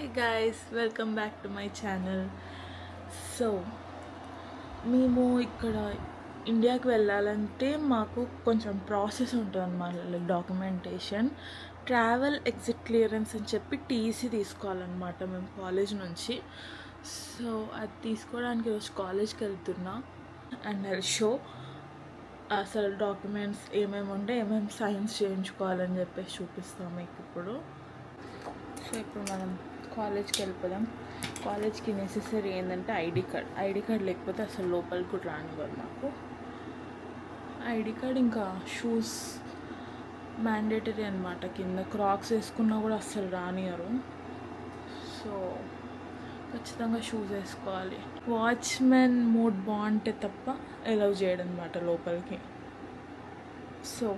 Hey guys, welcome back to my channel. So మేము ఇక్కడ ఇండియాకి వెళ్ళాలంటే మాకు కొంచెం ప్రాసెస్ ఉంటుంది అన్నమాట. Like documentation, travel exit clearance అని చెప్పి టీసీ తీసుకోవాలన్నమాట మేము కాలేజ్ నుంచి. సో అది తీసుకోవడానికి ఈరోజు కాలేజ్కి వెళ్తున్నా. అండ్ ఐ షో అసలు డాక్యుమెంట్స్ ఏమేమి ఉంటే ఏమేమి సైన్స్ చేయించుకోవాలని చెప్పేసి చూపిస్తాం మీకు ఇప్పుడు. సో ఇప్పుడు మనం కాలేజ్కి వెళ్ళిపోదాం. కాలేజ్కి నెసెసరీ ఏంటంటే ఐడి కార్డ్ లేకపోతే అసలు లోపలికి కూడా రానివ్వరు మాకు. ఐడి కార్డ్ ఇంకా షూస్ మ్యాండేటరీ అనమాట. కింద క్రాక్స్ వేసుకున్నా కూడా అస్సలు రానియరు. సో ఖచ్చితంగా షూస్ వేసుకోవాలి. వాచ్మెన్ మూడ్ బాగుంటే తప్ప అలౌ చేయడం అనమాట లోపలికి. సో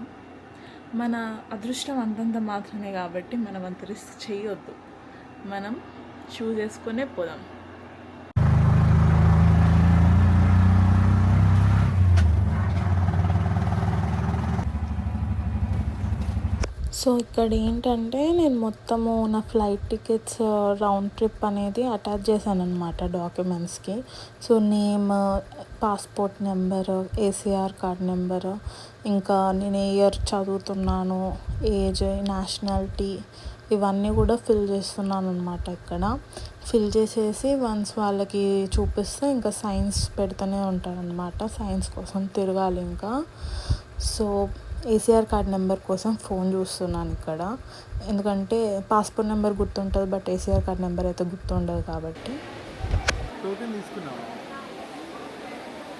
మన అదృష్టం అంతంత మాత్రమే కాబట్టి మనం అంత రిస్క్ చేయొద్దు. మనం షూస్ వేసుకునే పోదాం. సో ఇక్కడ ఏంటంటే నేను మొత్తము నా ఫ్లైట్ టికెట్స్ రౌండ్ ట్రిప్ అనేది అటాచ్ చేశాను అనమాట డాక్యుమెంట్స్కి. So name, passport number, ACR card number, ఇంకా నేను ఏ ఇయర్ చదువుతున్నాను, ఏజ్, నేషనాలిటీ, ఇవన్నీ కూడా ఫిల్ చేస్తున్నాను అనమాట. ఇక్కడ ఫిల్ చేసేసి వన్స్ వాళ్ళకి చూపిస్తే ఇంకా సైన్స్ పెడుతూనే ఉంటారనమాట. సైన్స్ కోసం తిరగాలి ఇంకా. సో ఏసీఆర్ కార్డ్ నెంబర్ కోసం ఫోన్ చూస్తున్నాను ఇక్కడ. ఎందుకంటే పాస్పోర్ట్ నెంబర్ గుర్తుంటుంది, బట్ ఏసీఆర్ కార్డ్ నెంబర్ అయితే గుర్తుండదు కాబట్టి. టోకెన్ తీసుకున్నావా?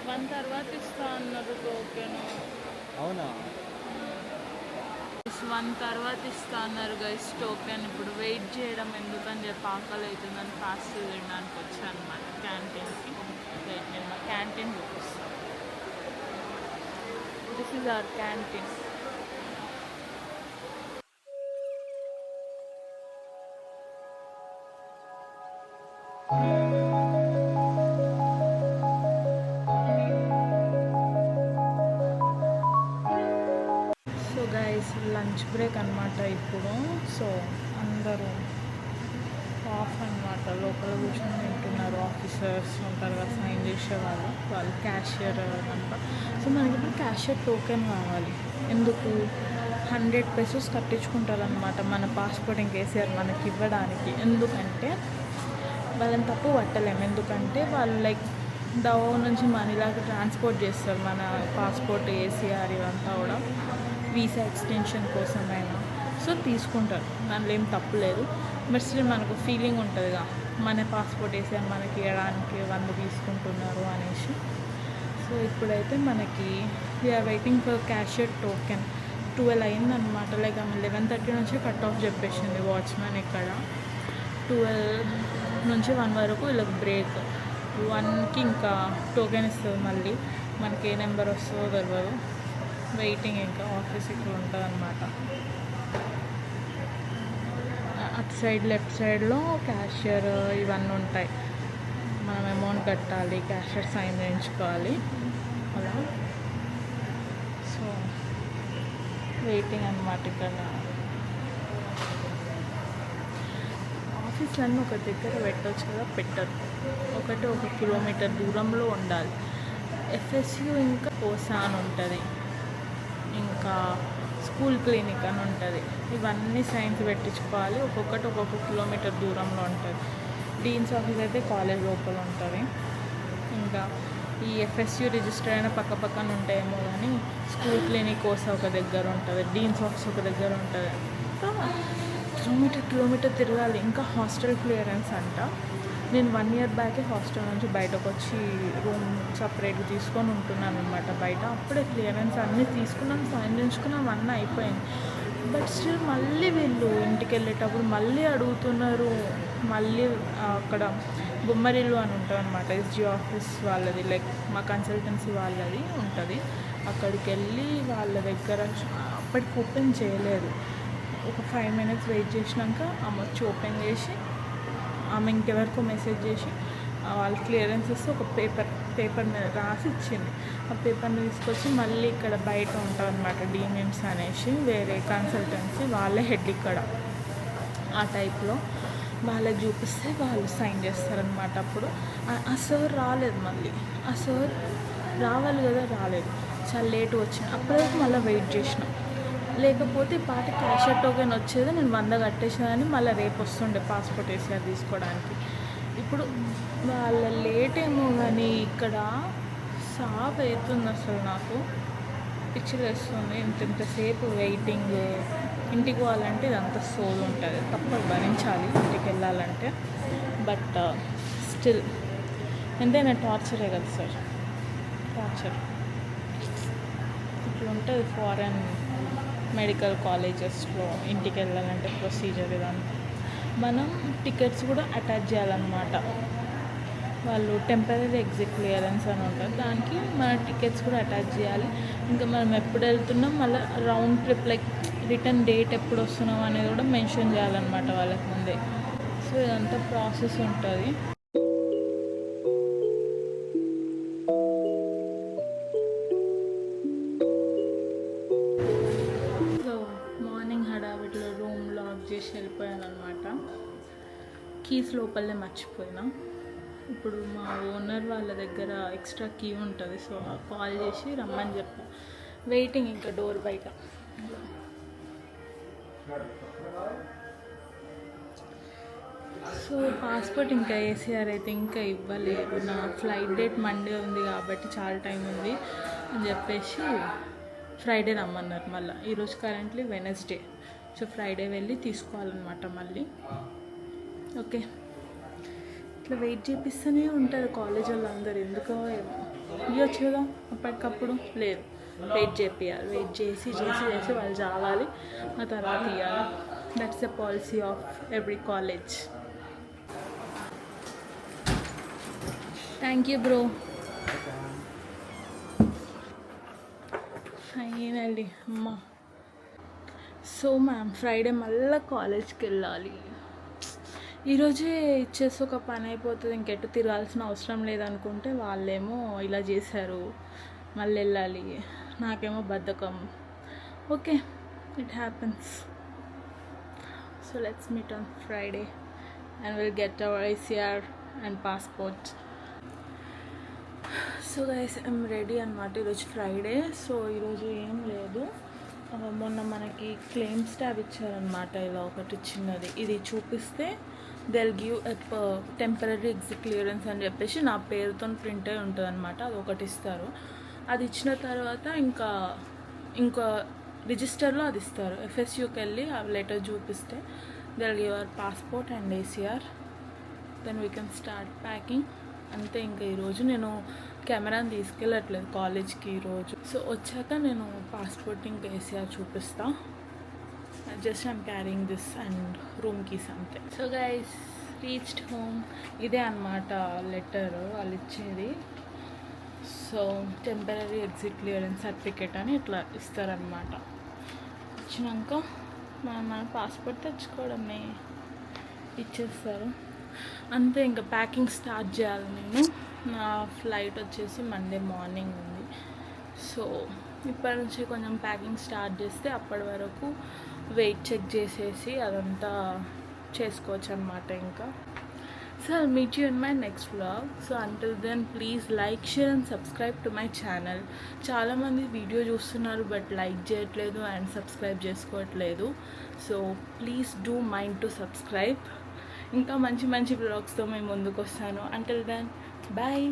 వన్ తర్వాత ఇస్తా అన్నారు టోకెన్. అవునా? వన్ తర్వాత ఇస్తా అన్నారు గైస్ టోకెన్. ఇప్పుడు వెయిట్ చేయడం ఎందుకని చెప్పి ఆకలి అవుతుందని ఫాస్ట్ తినడానికి వచ్చాను అనమాట క్యాంటీన్కి. వెయిట్ నేను మా క్యాంటీన్ చూపిస్తాను. This is our canteen. So guys lunch break అనమాట ఇప్పుడు. సో అందరూ ఆఫ్ అనమాట, లోపల కూర్చొని తింటున్నారు. ఆఫీసర్స్ ఉంటారు కదా సైన్ చేసే వాళ్ళు క్యాషియర్ అంతా. సో మనకి ఇప్పుడు క్యాషియర్ టోకెన్ కావాలి. ఎందుకు? 100 pesos కట్టించుకుంటారనమాట మన పాస్పోర్ట్ ఇంకేసారు మనకి ఇవ్వడానికి. ఎందుకంటే వాళ్ళని తప్పు పట్టలేము. ఎందుకంటే వాళ్ళు లైక్ డవ్ నుంచి మనీలాగా ట్రాన్స్పోర్ట్ చేస్తారు మన పాస్పోర్ట్, ఏసీఆర్ ఇవంతా కూడా వీసా ఎక్స్టెన్షన్ కోసమైనా. సో తీసుకుంటారు, దాంట్లో ఏం తప్పు లేదు. బట్ స్టిల్ మనకు ఫీలింగ్ ఉంటుందిగా మన పాస్పోర్ట్ వేసారు మనకి ఇవ్వడానికి 100 తీసుకుంటున్నారు అనేసి. సో ఇప్పుడైతే మనకి we are waiting for cashier token. 12 అయిందనమాట. లైక్ ఆమె 11:30 నుంచి కట్ ఆఫ్ చెప్పేసింది వాచ్మెన్ ఇక్కడ. 12 నుంచి 1 వరకు వీళ్ళకి బ్రేక్. 1కి ఇంకా టోకెన్ ఇస్తుంది. మళ్ళీ మనకి ఏ నెంబర్ వస్తుందో తెలియదు. వెయిటింగ్ ఇంకా ఆఫీస్ ఇక్కడ ఉంటుంది అనమాట. అటు సైడ్ లెఫ్ట్ సైడ్లో క్యాషియర్ ఇవన్నీ ఉంటాయి. మనం అమౌంట్ కట్టాలి, క్యాషియర్ సైన్ చేయించుకోవాలి అలా. సో వెయిటింగ్ అనమాట ఇక్కడ. ఆఫీస్లన్నీ ఒక దగ్గర పెట్టవచ్చు కదా, పెట్టరు. ఒకటి 1 కిలోమీటర్ దూరంలో ఉండాలి. ఎఫ్ఎస్యు ఇంకా కోసా అని ఉంటుంది, ఇంకా స్కూల్ క్లినిక్ అని ఉంటుంది. ఇవన్నీ సైన్స్ పెట్టించుకోవాలి. ఒక్కొక్కటి 1 కిలోమీటర్ దూరంలో ఉంటుంది. డీన్స్ ఆఫీస్ అయితే కాలేజ్ లోపల ఉంటుంది. ఇంకా ఈ ఎఫ్ఎస్యు రిజిస్టర్ అయిన పక్కన ఉంటాయేమో కానీ స్కూల్ క్లినిక్ కోసం ఒక దగ్గర ఉంటుంది, డీన్స్ ఆఫీస్ ఒక దగ్గర ఉంటుంది. సో కిలోమీటర్ తిరగాలి. ఇంకా హాస్టల్ క్లియరెన్స్ అంట. నేను 1 year బ్యాకే హాస్టల్ నుంచి బయటకు వచ్చి రూమ్ సపరేట్గా తీసుకొని ఉంటున్నాను అనమాట బయట. అప్పుడే క్లియరెన్స్ అన్నీ తీసుకున్నాను, సైన్ చేయించుకున్నాను, అన్నీ అయిపోయింది. బట్ స్టిల్ మళ్ళీ వీళ్ళు ఇంటికి వెళ్ళేటప్పుడు మళ్ళీ అడుగుతున్నారు. మళ్ళీ అక్కడ బొమ్మరిల్లు అని ఉంటుంది అనమాట, ఎస్జీ ఆఫీస్ వాళ్ళది, లైక్ మా కన్సల్టెన్సీ వాళ్ళది ఉంటుంది. అక్కడికి వెళ్ళి వాళ్ళ దగ్గర అప్పటికి ఓపెన్ చేయలేదు. ఒక 5 minutes వెయిట్ చేసినాక ఆమె వచ్చి ఓపెన్ చేసి ఆమె ఇంకెవరికో మెసేజ్ చేసి వాళ్ళు క్లియరెన్స్ ఇస్తే ఒక పేపర్ మీద రాసి ఇచ్చింది. ఆ పేపర్ని తీసుకొచ్చి మళ్ళీ ఇక్కడ బయట ఉంటుంది అనమాట డీమిమ్స్ అనేసి వేరే కన్సల్టెన్సీ, వాళ్ళే హెడ్ ఇక్కడ ఆ టైప్లో. వాళ్ళకి చూపిస్తే వాళ్ళు సైన్ చేస్తారనమాట. అప్పుడు ఆ సార్ రాలేదు, మళ్ళీ ఆ సార్ రావాలి కదా, రాలేదు. చాలా లేట్ వచ్చిన అప్పటివరకు మళ్ళీ వెయిట్ చేసినాం. లేకపోతే ఈ పాటి క్యాష్ టోకెన్ వచ్చేది, నేను 100 కట్టేసేదాన్ని, మళ్ళీ రేపు వస్తుండే పాస్పోర్ట్ వేసారు తీసుకోవడానికి. ఇప్పుడు వాళ్ళ లేట్ ఏమో కానీ ఇక్కడ సాఫ్ అవుతుంది అసలు. నాకు పిచ్చి వేస్తుంది ఇంతసేపు వెయిటింగ్. ఇంటికి పోవాలంటే ఇదంతా సోల్ ఉంటుంది, తప్పదు, భరించాలి ఇంటికి వెళ్ళాలంటే. బట్ స్టిల్ ఎంతైనా టార్చరే కదా సార్, టార్చర్. ఇట్లా ఉంటుంది ఫారెన్ మెడికల్ కాలేజెస్లో ఇంటికి వెళ్ళాలంటే ప్రొసీజర్ ఇదంతా. మనం టికెట్స్ కూడా అటాచ్ చేయాలన్నమాట. వాళ్ళు టెంపరీ ఎగ్జిట్ క్లియరెన్స్ అని ఉంటుంది, దానికి మన టికెట్స్ కూడా అటాచ్ చేయాలి. ఇంకా మనం ఎప్పుడు వెళ్తున్నాం, మళ్ళీ round trip like return date ఎప్పుడు వస్తున్నాం అనేది కూడా మెన్షన్ చేయాలన్నమాట వాళ్ళకి ముందే. సో ఇదంతా ప్రాసెస్ ఉంటుంది. సో మార్నింగ్ హడావిడిలో రూమ్ లాక్ చేసి వెళ్ళిపోయాను అనమాట. కీస్ లోపలనే మర్చిపోయినా. ఇప్పుడు మా ఓనర్ వాళ్ళ దగ్గర ఎక్స్ట్రా కీ ఉంటుంది, సో కాల్ చేసి రమ్మని చెప్పా. వెయిటింగ్ ఇంకా డోర్ బయట. సో పాస్పోర్ట్ ఇంకా ఏసీఆర్ అయితే ఇంకా ఇవ్వలేదు. నా ఫ్లైట్ డేట్ మండే ఉంది కాబట్టి చాలా టైం ఉంది అని చెప్పేసి ఫ్రైడే రమ్మన్నారు. మళ్ళీ ఈరోజు కరెంట్లీ వెనస్డే, సో ఫ్రైడే వెళ్ళి తీసుకోవాలన్నమాట మళ్ళీ. ఓకే, ఇట్లా వెయిట్ చేపిస్తూనే ఉంటుంది కాలేజ్ వాళ్ళందరూ, ఎందుకో ఏమో. ఇవ్వచ్చు కదా అప్పటికప్పుడు, లేదు వెయిట్ చేపియాలి. వెయిట్ చేసి వాళ్ళు చావాలి, ఆ తర్వాత ఇవ్వాలి. That's the policy of every college. Thank you bro. Finally అమ్మా. సో మ్యామ్ ఫ్రైడే మళ్ళీ కాలేజ్కి వెళ్ళాలి. ఈరోజే ఇచ్చేసి ఒక పని అయిపోతుంది, ఇంకెటు తిరగాల్సిన అవసరం లేదనుకుంటే వాళ్ళేమో ఇలా చేశారు, మళ్ళీ వెళ్ళాలి. నాకేమో బద్ధకం. Okay, it happens. So let's meet on Friday and will get our ICR and passport. So guys, I'm ready అనమాట. ఈరోజు ఫ్రైడే, సో ఈరోజు ఏం లేదు. మొన్న మనకి క్లెయిమ్స్ ట్యాబ్ ఇచ్చారనమాట, ఇలా ఒకటి చిన్నది. ఇది చూపిస్తే they'll give a temporary exit clearance అని చెప్పేసి నా పేరుతో ప్రింట్ అయి ఉంటుంది అనమాట. అది ఒకటి ఇస్తారు. అది ఇచ్చిన తర్వాత ఇంకా రిజిస్టర్లో అది ఇస్తారు. FSUకి వెళ్ళి ఆ లెటర్ చూపిస్తే they'll give our passport and ACR, then we can start packing. అంతే. ఇంకా ఈరోజు నేను కెమెరాని తీసుకెళ్ళట్లేదు కాలేజ్కి ఈరోజు. సో వచ్చాక నేను పాస్పోర్ట్ ఇంకా ACR చూపిస్తా. Just I'm carrying this and room keys అంతే. So guys, reached home. ఇదే అనమాట లెటర్ వాళ్ళు ఇచ్చేది. So temporary exit clearance certificate అని ఇట్లా ఇస్తారనమాట. ఇచ్చినాక మన పాస్పోర్ట్ తెచ్చుకోవడమే, ఇచ్చేస్తారు అంతే. ఇంకా ప్యాకింగ్ స్టార్ట్ చేయాలి నేను. నా ఫ్లైట్ వచ్చేసి మండే మార్నింగ్ ఉంది. సో ఇప్పటి నుంచి కొంచెం ప్యాకింగ్ స్టార్ట్ చేస్తే అప్పటి వరకు వెయిట్ చెక్ చేసేసి అదంతా చేసుకోవచ్చు అనమాట. ఇంకా so I'll meet you in my next vlog. So until then, please like, share and subscribe to my channel. చాలామంది వీడియో చూస్తున్నారు బట్ లైక్ చేయట్లేదు అండ్ సబ్స్క్రైబ్ చేసుకోవట్లేదు. So please do mind to subscribe. ఇంకా మంచి మంచి వ్లాగ్స్తో మేము ముందుకు వస్తాను. Until then, bye.